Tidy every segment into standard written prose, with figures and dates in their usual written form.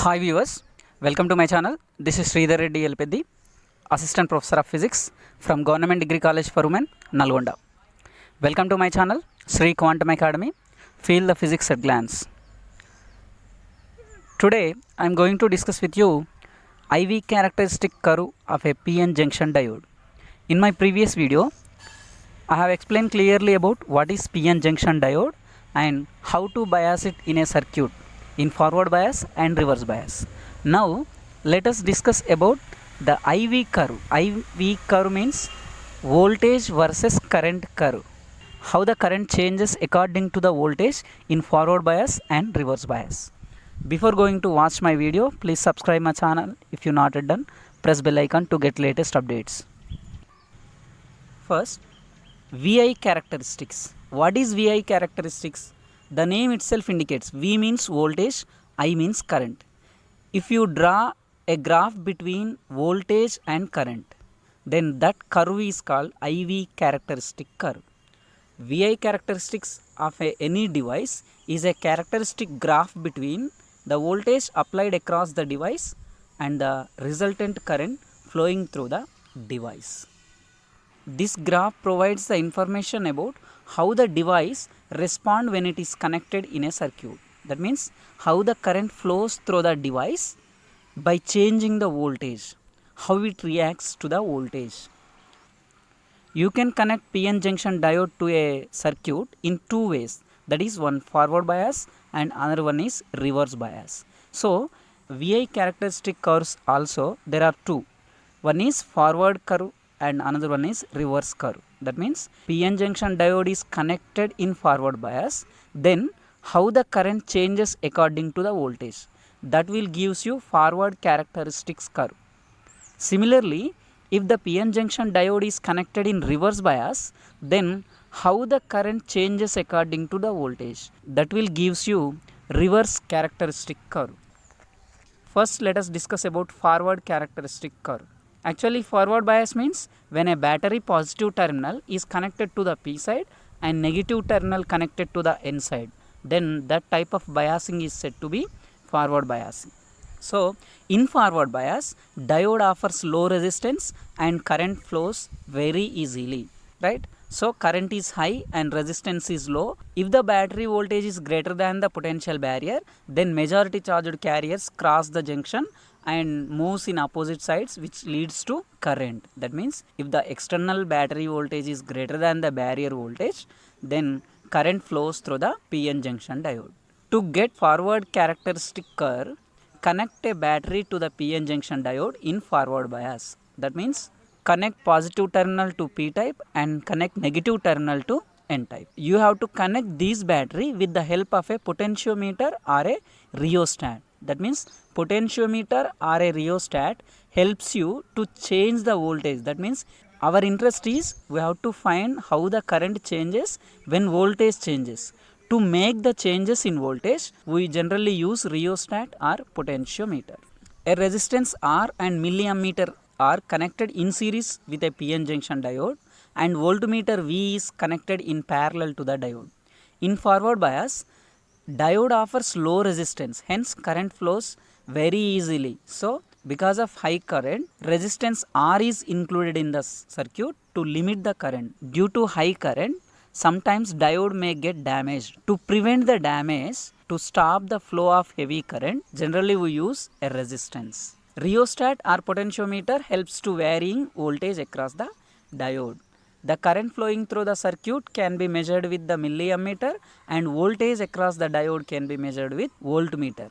Hi viewers, welcome to my channel. This is Sridhar Reddy Elpeddi, Assistant Professor of Physics from Government Degree College for Women, Nalgonda. Welcome to my channel, Sri Quantum Academy. Feel the physics at glance. Today I am going to discuss with you IV characteristic curve of a PN junction diode. In my previous video, I have explained clearly about what is PN junction diode and how to bias it in a circuit in forward bias and reverse bias. Now let us discuss about the IV curve. IV curve means voltage versus current curve. How the current changes according to the voltage in forward bias and reverse bias. Before going to watch my video, please subscribe my channel if you not yet done. Press bell icon to get latest updates. First, VI characteristics. What is VI characteristics? The name itself indicates V means voltage, I means current. If you draw a graph between voltage and current, then that curve is called IV characteristic curve. VI characteristics of any device is a characteristic graph between the voltage applied across the device and the resultant current flowing through the device. This graph provides the information about how the device responds when it is connected in a circuit. That means how the current flows through the device by changing the voltage, how it reacts to the voltage. You can connect PN junction diode to a circuit in two ways, that is one forward bias and another one is reverse bias. So VI characteristic curves also there are two. One is forward curve and another one is reverse curve. That means PN junction diode is connected in forward bias, then how the current changes according to the voltage, that will gives you forward characteristics curve. Similarly, if the PN junction diode is connected in reverse bias, then how the current changes according to the voltage, that will gives you reverse characteristic curve. First let us discuss about forward characteristic curve. Actually forward bias means when a battery positive terminal is connected to the P side and negative terminal connected to the N side, then that type of biasing is said to be forward biasing. So in forward bias, diode offers low resistance and current flows very easily, right? So current is high and resistance is low. If the battery voltage is greater than the potential barrier, then majority charged carriers cross the junction and moves in opposite sides, which leads to current. That means if the external battery voltage is greater than the barrier voltage, then current flows through the PN junction diode. To get forward characteristic curve, connect a battery to the PN junction diode in forward bias. That means connect positive terminal to P type and connect negative terminal to N type. You have to connect these battery with the help of a potentiometer or a rheostat. That means potentiometer or a rheostat helps you to change the voltage. That means our interest is we have to find how the current changes when voltage changes. To make the changes in voltage, we generally use rheostat or potentiometer. A resistance R and milliammeter are connected in series with a PN junction diode and voltmeter V is connected in parallel to the diode. In forward bias, diode offers low resistance, hence current flows very easily. So because of high current, resistance R is included in the circuit to limit the current. Due to high current, sometimes diode may get damaged. To prevent the damage, to stop the flow of heavy current, generally we use a resistance. Rheostat or potentiometer helps to varying voltage across the diode. The current flowing through the circuit can be measured with the milliammeter and voltage across the diode can be measured with voltmeter.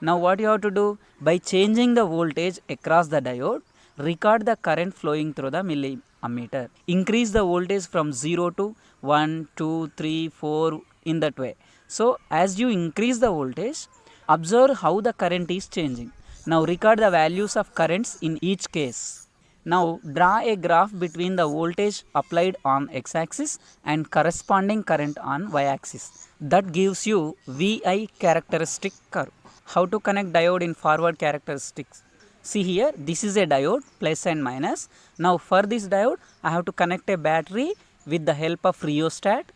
Now what you have to do? By changing the voltage across the diode, record the current flowing through the milliammeter. Increase the voltage from 0 to 1, 2, 3, 4 in that way. So as you increase the voltage, observe how the current is changing. Now record the values of currents in each case. Now draw a graph between the voltage applied on x-axis and corresponding current on y-axis. That gives you VI characteristic curve. How to connect diode in forward characteristics? See here, this is a diode, plus and minus. Now for this diode, I have to connect a battery with the help of rheostat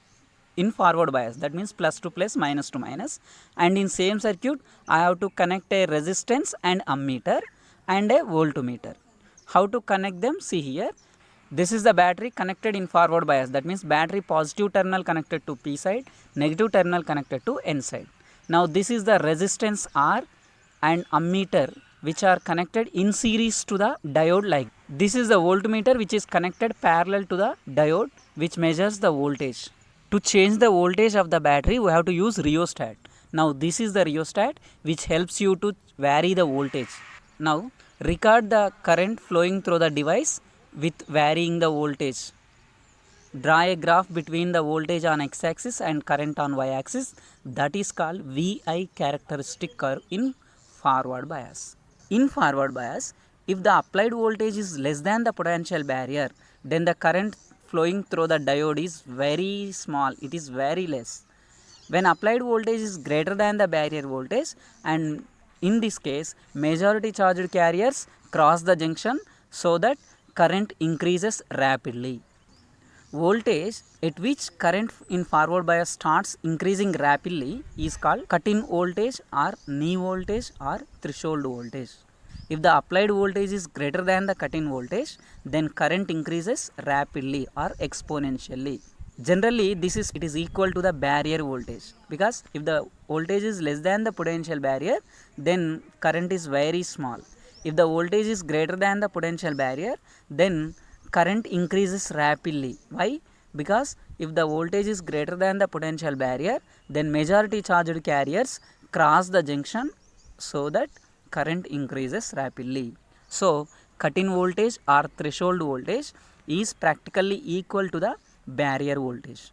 in forward bias, that means plus to plus, minus to minus, and in same circuit I have to connect a resistance and ammeter and a voltmeter. How to connect them? See here, this is the battery connected in forward bias, that means battery positive terminal connected to P side, negative terminal connected to N side. Now this is the resistance R and ammeter which are connected in series to the diode. Like this is the voltmeter which is connected parallel to the diode which measures the voltage. To change the voltage of the battery we have to use rheostat. Now this is the rheostat which helps you to vary the voltage. Now record the current flowing through the device with varying the voltage. Draw a graph between the voltage on x-axis and current on y-axis, that is called VI characteristic curve in forward bias. In forward bias, if the applied voltage is less than the potential barrier, then the current flowing through the diode is very small, it is very less. When applied voltage is greater than the barrier voltage, and in this case majority charged carriers cross the junction so that current increases rapidly. Voltage at which current in forward bias starts increasing rapidly is called cut-in voltage or knee voltage or threshold voltage. If the applied voltage is greater than the cut-in voltage, then current increases rapidly or exponentially. Generally it is equal to the barrier voltage, because if the voltage is less than the potential barrier, then current is very small. If the voltage is greater than the potential barrier, then current increases rapidly. Why? Because if the voltage is greater than the potential barrier, then majority charged carriers cross the junction so that current increases rapidly. So cut-in voltage or threshold voltage is practically equal to the barrier voltage.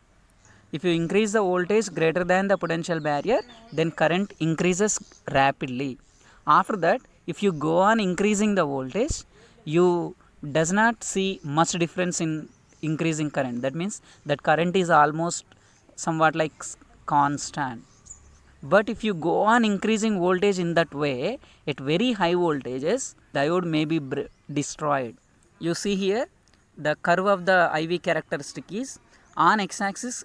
If you increase the voltage greater than the potential barrier, then current increases rapidly. After that, if you go on increasing the voltage, you does not see much difference in increasing current. That means that current is almost somewhat like constant. But if you go on increasing voltage in that way, at very high voltages, diode may be destroyed. You see here, the curve of the IV characteristic is on x-axis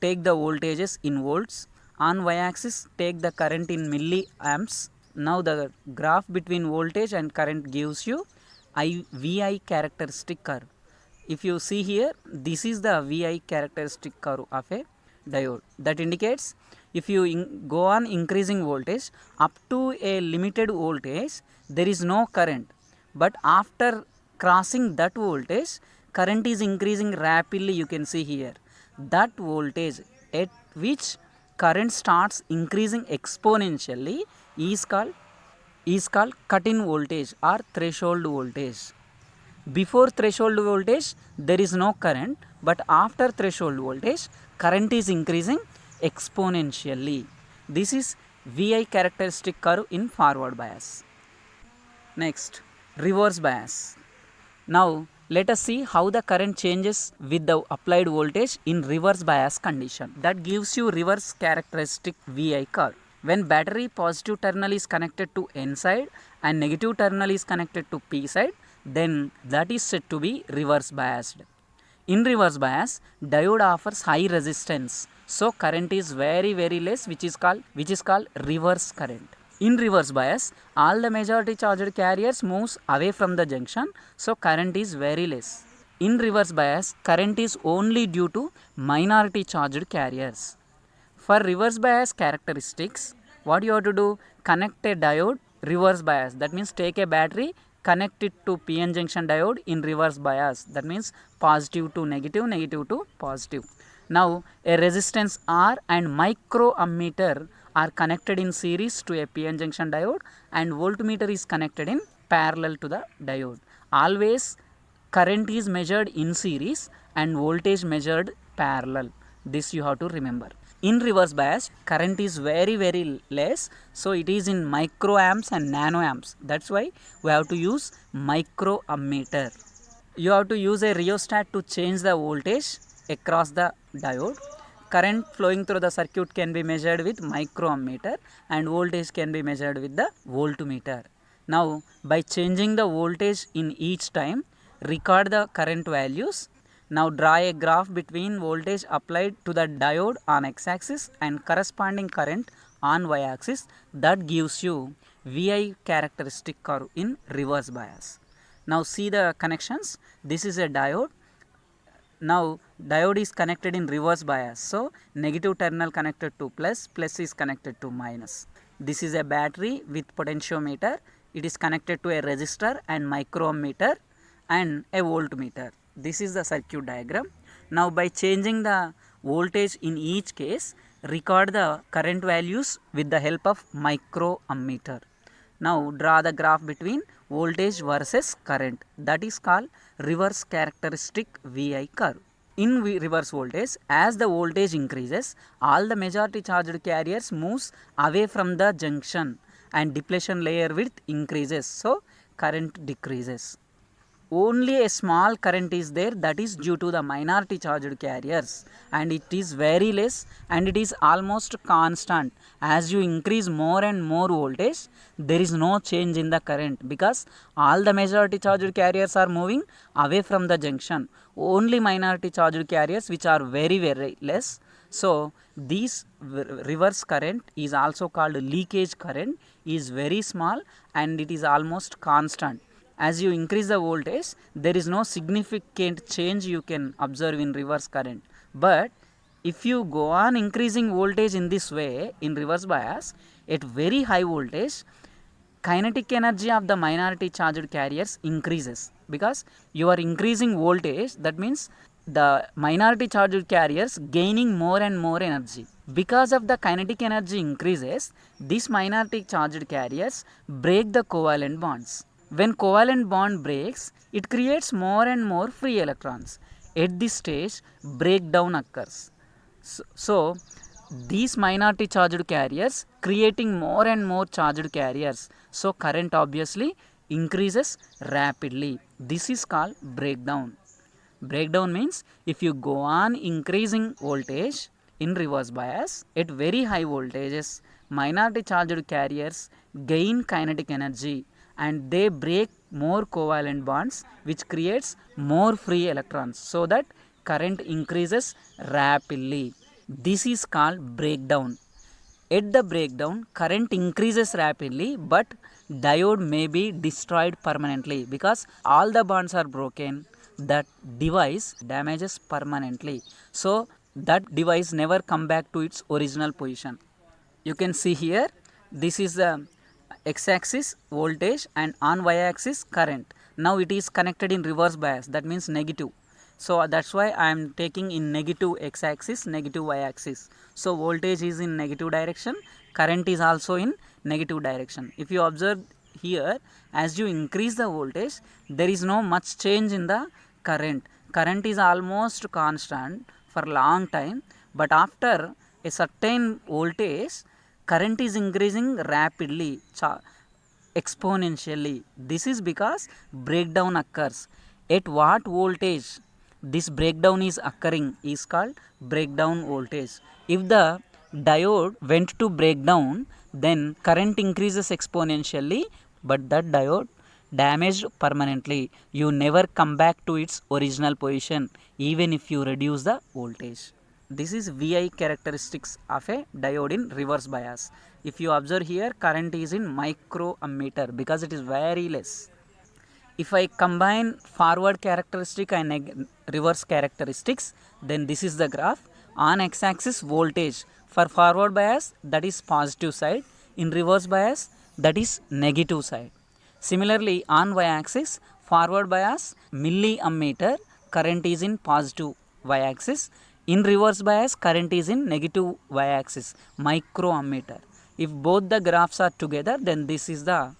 take the voltages in volts, on y-axis take the current in milliamps. Now the graph between voltage and current gives you VI characteristic curve. If you see here, this is the VI characteristic curve of a diode. That indicates if you go on increasing voltage up to a limited voltage, there is no current. But after crossing that voltage, current is increasing rapidly. You can see here. That voltage at which current starts increasing exponentially is called cut-in voltage or threshold voltage. Before threshold voltage there is no current, but after threshold voltage current is increasing exponentially. This is VI characteristic curve in forward bias. Next, reverse bias. Now let us see how the current changes with the applied voltage in reverse bias condition. That gives you reverse characteristic VI curve. When battery positive terminal is connected to N side and negative terminal is connected to P side, then that is said to be reverse biased. In reverse bias, diode offers high resistance, so current is very less, which is called reverse current. In reverse bias, all the majority charged carriers moves away from the junction, so current is very less. In reverse bias, current is only due to minority charged carriers. For reverse bias characteristics, what you have to do? Connect a diode reverse bias. That means take a battery, connect it to PN junction diode in reverse bias. That means positive to negative, negative to positive. Now a resistance R and microammeter are connected in series to a PN junction diode, and voltmeter is connected in parallel to the diode. Always current is measured in series and voltage measured parallel. This you have to remember. In reverse bias, current is very less, so it is in microamps and nanoamps. That's why we have to use microammeter. You have to use a rheostat to change the voltage across the diode. Current flowing through the circuit can be measured with microammeter and voltage can be measured with the voltmeter. Now by changing the voltage in each time, record the current values. Now draw a graph between voltage applied to the diode on x-axis and corresponding current on y-axis. That gives you VI characteristic curve in reverse bias. Now see the connections. This is a diode. Now diode is connected in reverse bias, so negative terminal connected to plus, plus is connected to minus. This is a battery with potentiometer. It is connected to a resistor and microammeter and a voltmeter. This is the circuit diagram. Now by changing the voltage in each case, record the current values with the help of microammeter. Now draw the graph between voltage versus current, that is called reverse characteristic VI curve. In reverse voltage, as the voltage increases, all the majority charged carriers moves away from the junction and depletion layer width increases, so current decreases. Only a small current is there, that is due to the minority charged carriers, and it is very less and it is almost constant. As you increase more and more voltage, there is no change in the current because all the majority charged carriers are moving away from the junction. Only minority charged carriers which are very less. So this reverse current is also called leakage current, is very small and it is almost constant. As you increase the voltage, there is no significant change you can observe in reverse current. But if you go on increasing voltage in this way in reverse bias, at very high voltage, kinetic energy of the minority charged carriers increases because you are increasing voltage. That means the minority charged carriers gaining more and more energy. Because of the kinetic energy increases, these minority charged carriers break the covalent bonds. When covalent bond breaks, it creates more and more free electrons. At this stage, breakdown occurs. So these minority charged carriers creating more and more charged carriers. So current obviously increases rapidly. This is called breakdown. Breakdown means if you go on increasing voltage in reverse bias at very high voltages, minority charged carriers gain kinetic energy and they break more covalent bonds which creates more free electrons, so that current increases rapidly. This is called breakdown. At the breakdown, current increases rapidly, but diode may be destroyed permanently because all the bonds are broken. That device damages permanently, so that device never come back to its original position. You can see here, this is the x-axis voltage and on y-axis current. Now it is connected in reverse bias, that means negative. So that's why I am taking in negative x-axis, negative y-axis. So voltage is in negative direction, current is also in negative direction. If you observe here, as you increase the voltage, there is no much change in the current. Current is almost constant for long time, but after a certain voltage, current is increasing rapidly, exponentially. This is because breakdown occurs. At what voltage this breakdown is occurring is called breakdown voltage. If the diode went to breakdown, then current increases exponentially, but that diode damaged permanently. You never come back to its original position even if you reduce the voltage. This is VI characteristics of a diode in reverse bias. If you observe here, current is in microammeter because it is very less. If I combine forward characteristic and reverse characteristics, then this is the graph. On x-axis voltage for forward bias, that is positive side. In reverse bias, that is negative side. Similarly, on y-axis forward bias milliammeter, current is in positive y-axis. In reverse bias, current is in negative y-axis, microammeter. If both the graphs are together, then this is the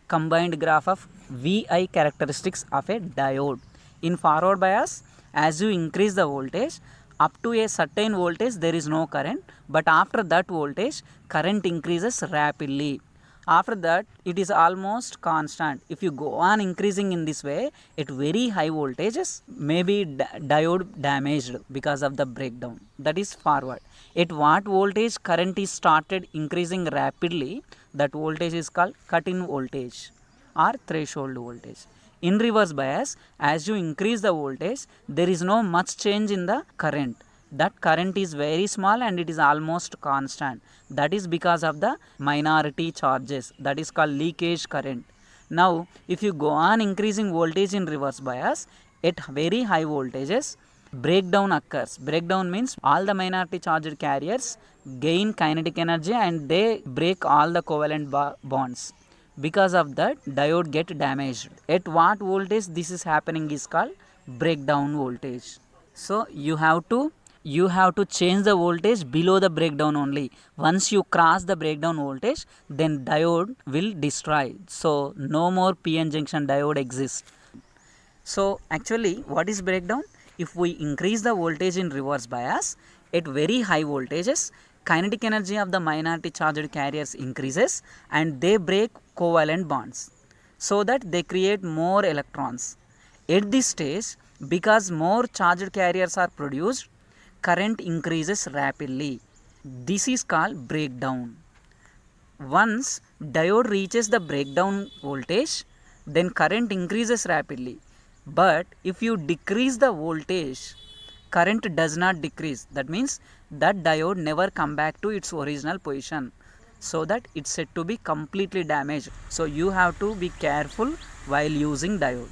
combined graph of VI characteristics of a diode. In forward bias, as you increase the voltage, up to a certain voltage there is no current, but after that voltage, current increases rapidly. After that, it is almost constant. If you go on increasing in this way at very high voltages, maybe diode damaged because of the breakdown. That is forward. At what voltage current is started increasing rapidly, that voltage is called cut-in voltage or threshold voltage. In reverse bias, as you increase the voltage, there is no much change in the current. That current is very small and it is almost constant. That is because of the minority charges. That is called leakage current. Now, if you go on increasing voltage in reverse bias, at very high voltages, breakdown occurs. Breakdown means all the minority charged carriers gain kinetic energy and they break all the covalent bonds. Because of that, diode get damaged. At what voltage this is happening is called breakdown voltage. So you have to change the voltage below the breakdown only. Once you cross the breakdown voltage, then diode will destroy. So no more PN junction diode exists. So actually, what is breakdown? If we increase the voltage in reverse bias at very high voltages, kinetic energy of the minority charged carriers increases and they break covalent bonds so that they create more electrons. At this stage, because more charged carriers are produced, current increases rapidly. This is called breakdown. Once diode reaches the breakdown voltage, then current increases rapidly. But if you decrease the voltage, current does not decrease. That means that diode never come back to its original position, so that it's said to be completely damaged. So you have to be careful while using diode.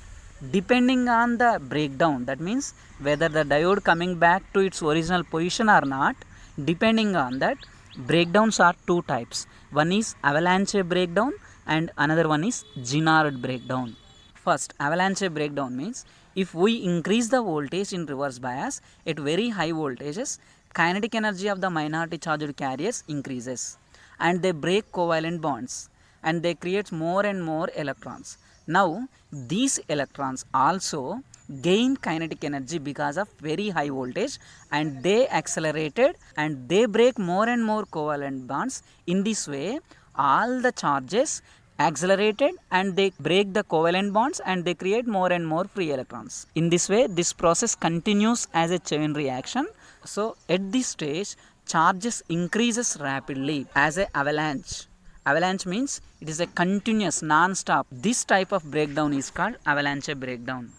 Depending on the breakdown, that means whether the diode coming back to its original position or not, depending on that, breakdowns are two types. One is avalanche breakdown and another one is Ginard breakdown. First, avalanche breakdown means if we increase the voltage in reverse bias at very high voltages, kinetic energy of the minority charged carriers increases and they break covalent bonds and they create more and more electrons. Now, these electrons also gain kinetic energy because of very high voltage and they accelerated and they break more and more covalent bonds. In this way, all the charges accelerated and they break the covalent bonds and they create more and more free electrons. In this way, this process continues as a chain reaction. So at this stage, charges increases rapidly as a avalanche. Avalanche means it is a continuous non-stop. This type of breakdown is called avalanche breakdown.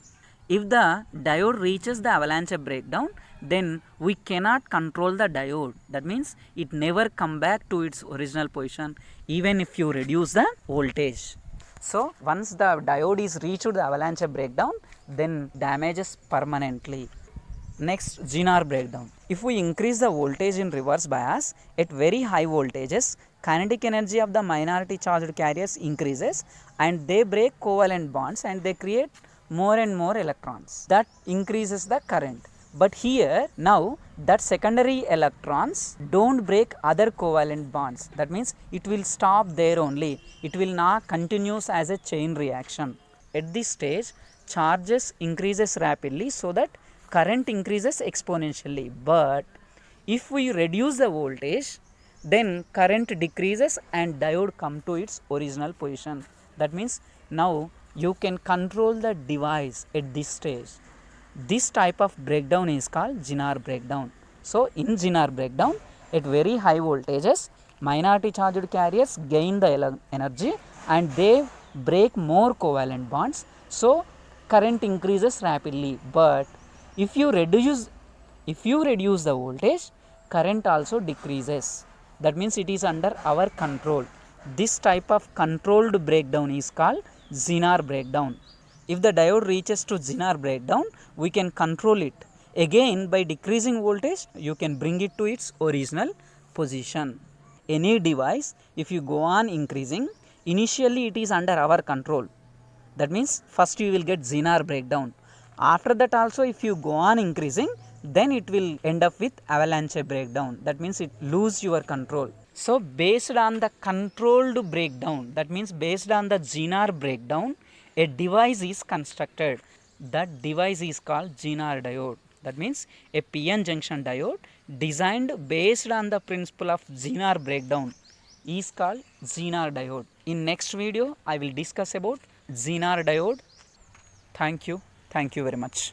If the diode reaches the avalanche breakdown, then we cannot control the diode. That means it never come back to its original position even if you reduce the voltage. So once the diode is reached the avalanche breakdown, then damages permanently. Next, Ginard breakdown. If we increase the voltage in reverse bias at very high voltages, kinetic energy of the minority charged carriers increases and they break covalent bonds and they create more and more electrons. That increases the current. But here now that secondary electrons don't break other covalent bonds. That means it will stop there only. It will not continues as a chain reaction. At this stage, charges increases rapidly so that current increases exponentially. But if we reduce the voltage, then current decreases and diode come to its original position. That means now you can control the device at this stage. This type of breakdown is called Ginard breakdown. So in Ginard breakdown, at very high voltages, minority charged carriers gain the energy and they break more covalent bonds. So current increases rapidly. But if you reduce the voltage, current also decreases. That means it is under our control. This type of controlled breakdown is called Ginard breakdown. If the diode reaches to Ginard breakdown, we can control it. Again, by decreasing voltage, you can bring it to its original position. Any device, if you go on increasing, initially it is under our control. That means first you will get Ginard breakdown. After that also, if you go on increasing, then it will end up with avalanche breakdown. That means it lose your control. So based on the controlled breakdown, that means based on the Ginard breakdown, a device is constructed. That device is called Ginard diode. That means a PN junction diode designed based on the principle of Ginard breakdown is called Ginard diode. In next video, I will discuss about Ginard diode. Thank you. Thank you very much.